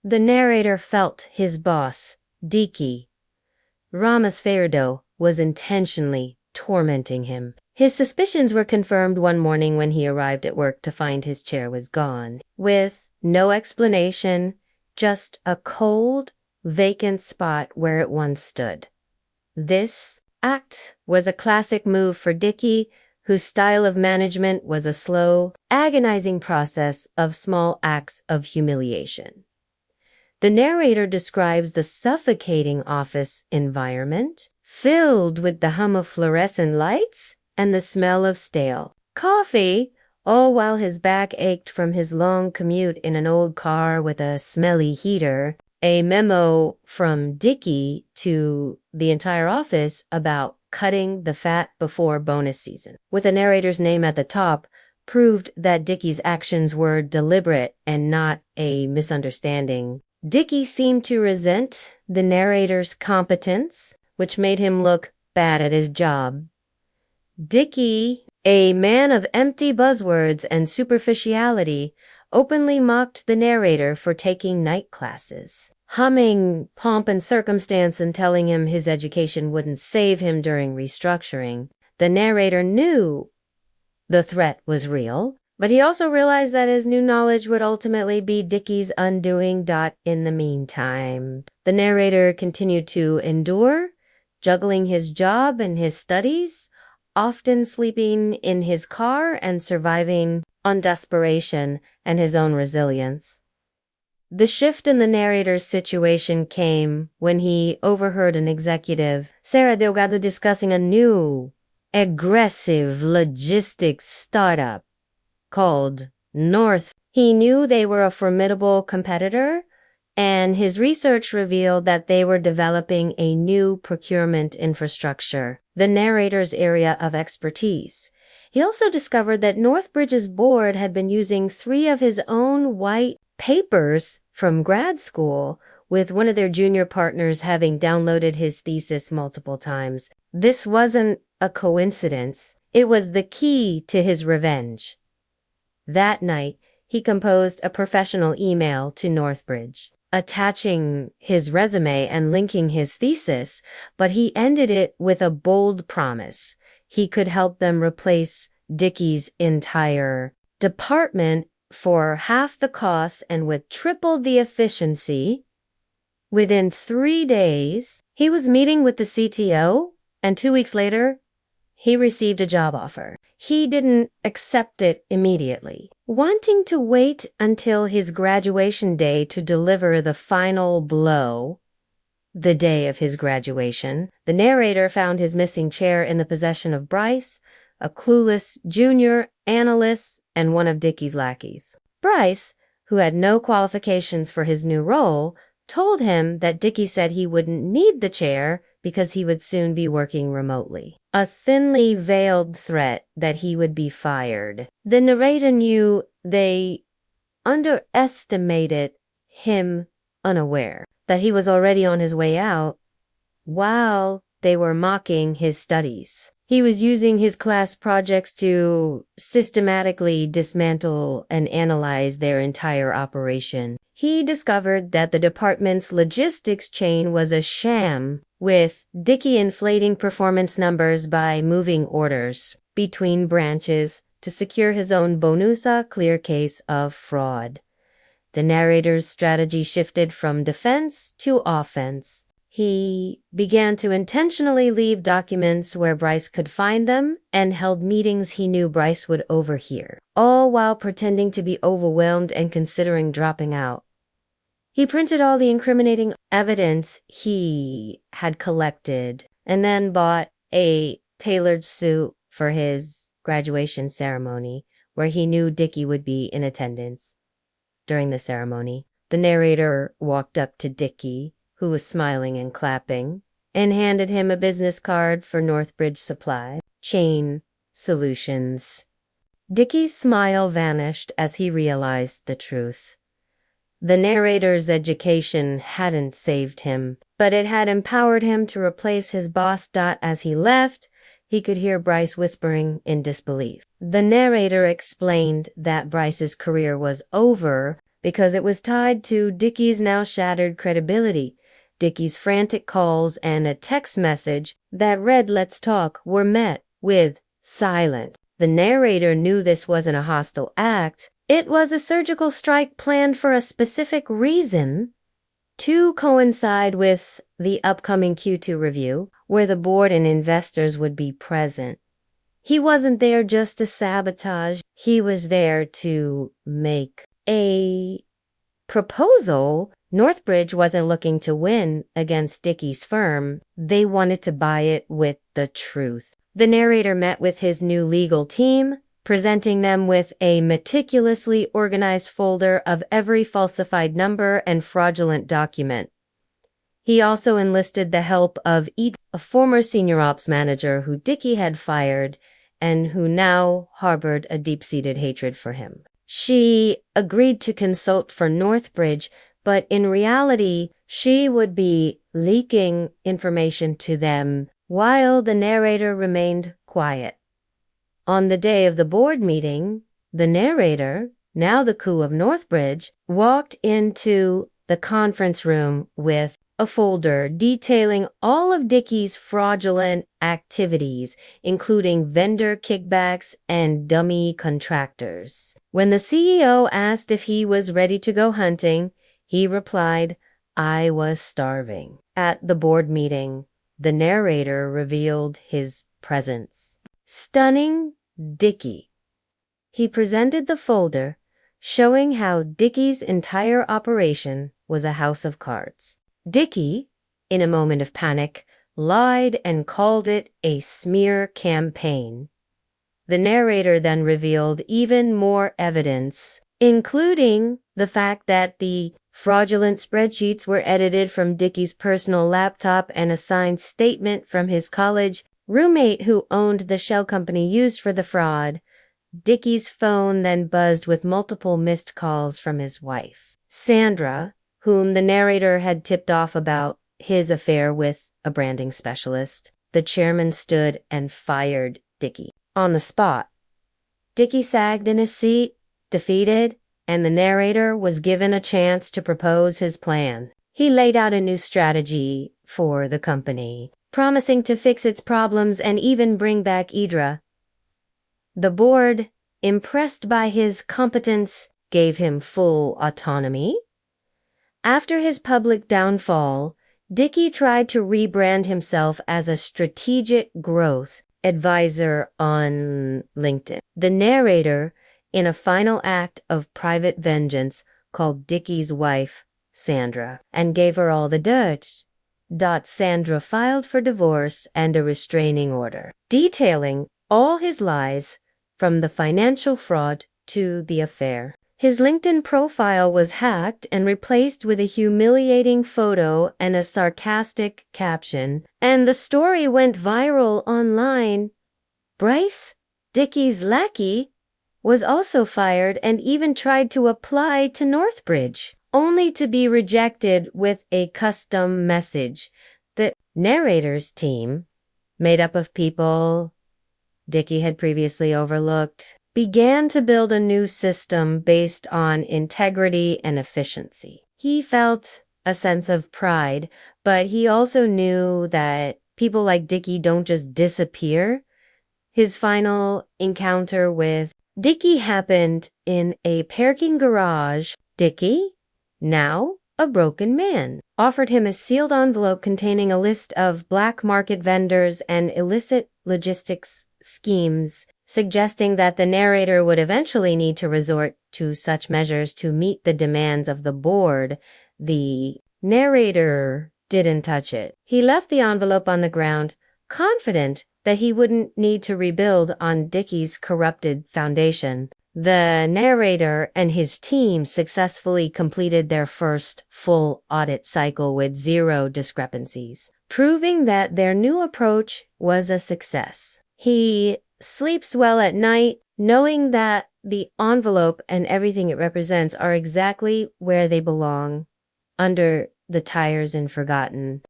The narrator felt his boss, Dicky Ramasferdo, was intentionally tormenting him. His suspicions were confirmed one morning when he arrived at work to find his chair was gone. With no explanation, just a cold, vacant spot where it once stood. This act was a classic move for Dicky, whose style of management was a slow, agonizing process of small acts of humiliation. The narrator describes the suffocating office environment, filled with the hum of fluorescent lights and the smell of stale coffee, all while his back ached from his long commute in an old car with a smelly heater. A memo from Dicky to the entire office about cutting the fat before bonus season, with a narrator's name at the top, proved that Dicky's actions were deliberate and not a misunderstanding. Dicky seemed to resent the narrator's competence, which made him look bad at his job. Dicky, a man of empty buzzwords and superficiality, openly mocked the narrator for taking night classes, humming pomp and circumstance and telling him his education wouldn't save him during restructuring. The narrator knew the threat was real, but he also realized that his new knowledge would ultimately be Dicky's undoing. In the meantime, the narrator continued to endure, juggling his job and his studies, often sleeping in his car and surviving on desperation and his own resilience. The shift in the narrator's situation came when he overheard an executive, Sarah Delgado, discussing a new, aggressive logistics startup called North. He knew they were a formidable competitor, and his research revealed that they were developing a new procurement infrastructure, the narrator's area of expertise. He also discovered that Northbridge's board had been using 3 of his own white papers from grad school, with one of their junior partners having downloaded his thesis multiple times. This wasn't a coincidence. It was the key to his revenge. That night, he composed a professional email to Northbridge, attaching his resume and linking his thesis, but he ended it with a bold promise. He could help them replace Dicky's entire department for half the cost and with triple the efficiency. Within 3 days, he was meeting with the CTO, and 2 weeks later, he received a job offer. He didn't accept it immediately, wanting to wait until his graduation day to deliver the final blow. The day of his graduation, the narrator found his missing chair in the possession of Bryce, a clueless junior analyst and one of Dicky's lackeys. Bryce, who had no qualifications for his new role, told him that Dicky said he wouldn't need the chair because he would soon be working remotely. A thinly veiled threat that he would be fired. The narrator knew they underestimated him, unaware that he was already on his way out while they were mocking his studies. He was using his class projects to systematically dismantle and analyze their entire operation. He discovered that the department's logistics chain was a sham, with Dicky inflating performance numbers by moving orders between branches to secure his own bonusa clear case of fraud. The narrator's strategy shifted from defense to offense. He began to intentionally leave documents where Bryce could find them and held meetings he knew Bryce would overhear, all while pretending to be overwhelmed and considering dropping out. He printed all the incriminating evidence he had collected and then bought a tailored suit for his graduation ceremony, where he knew Dicky would be in attendance. During the ceremony, the narrator walked up to Dicky, who was smiling and clapping, and handed him a business card for Northbridge Supply Chain Solutions. Dicky's smile vanished as he realized the truth. The narrator's education hadn't saved him, but it had empowered him to replace his boss. As he left, he could hear Bryce whispering in disbelief. The narrator explained that Bryce's career was over because it was tied to Dickie's now shattered credibility. Dickie's frantic calls and a text message that read "Let's talk" were met with silence. The narrator knew this wasn't a hostile act. It was a surgical strike planned for a specific reason, to coincide with the upcoming Q2 review, where the board and investors would be present. He wasn't there just to sabotage. He was there to make a proposal. Northbridge wasn't looking to win against Dickie's firm. They wanted to buy it with the truth. The narrator met with his new legal team, presenting them with a meticulously organized folder of every falsified number and fraudulent document. He also enlisted the help of a former senior ops manager who Dickie had fired and who now harbored a deep-seated hatred for him. She agreed to consult for Northbridge, but in reality, she would be leaking information to them while the narrator remained quiet. On the day of the board meeting, the narrator, now the coup of Northbridge, walked into the conference room with a folder detailing all of Dickie's fraudulent activities, including vendor kickbacks and dummy contractors. When the CEO asked if he was ready to go hunting, he replied, "I was starving." At the board meeting, the narrator revealed his presence. Stunning Dickie. He presented the folder, showing how Dickie's entire operation was a house of cards. Dickie, in a moment of panic, lied and called it a smear campaign. The narrator then revealed even more evidence, including the fact that the fraudulent spreadsheets were edited from Dickie's personal laptop and a signed statement from his college roommate who owned the shell company used for the fraud. Dickie's phone then buzzed with multiple missed calls from his wife, Sandra, whom the narrator had tipped off about his affair with a branding specialist. The chairman stood and fired Dickie on the spot. Dickie sagged in his seat, defeated, and the narrator was given a chance to propose his plan. He laid out a new strategy for the company, promising to fix its problems and even bring back Idra. The board, impressed by his competence, gave him full autonomy. After his public downfall, Dickie tried to rebrand himself as a strategic growth advisor on LinkedIn. The narrator, in a final act of private vengeance, called Dickie's wife Sandra and gave her all the dirt. Sandra filed for divorce and a restraining order, detailing all his lies from the financial fraud to the affair. His LinkedIn profile was hacked and replaced with a humiliating photo and a sarcastic caption, and the story went viral online. Bryce, Dickie's lackey, was also fired and even tried to apply to Northbridge, only to be rejected with a custom message. The narrator's team, made up of people Dickie had previously overlooked, began to build a new system based on integrity and efficiency. He felt a sense of pride, but he also knew that people like Dickie don't just disappear. His final encounter with Dickie happened in a parking garage. Dickie, now a broken man, offered him a sealed envelope containing a list of black market vendors and illicit logistics schemes, suggesting that the narrator would eventually need to resort to such measures to meet the demands of the board. The narrator didn't touch it. He left the envelope on the ground, confident that he wouldn't need to rebuild on Dickie's corrupted foundation. The narrator and his team successfully completed their first full audit cycle with 0 discrepancies, proving that their new approach was a success. He sleeps well at night, knowing that the envelope and everything it represents are exactly where they belong, under the tires in forgotten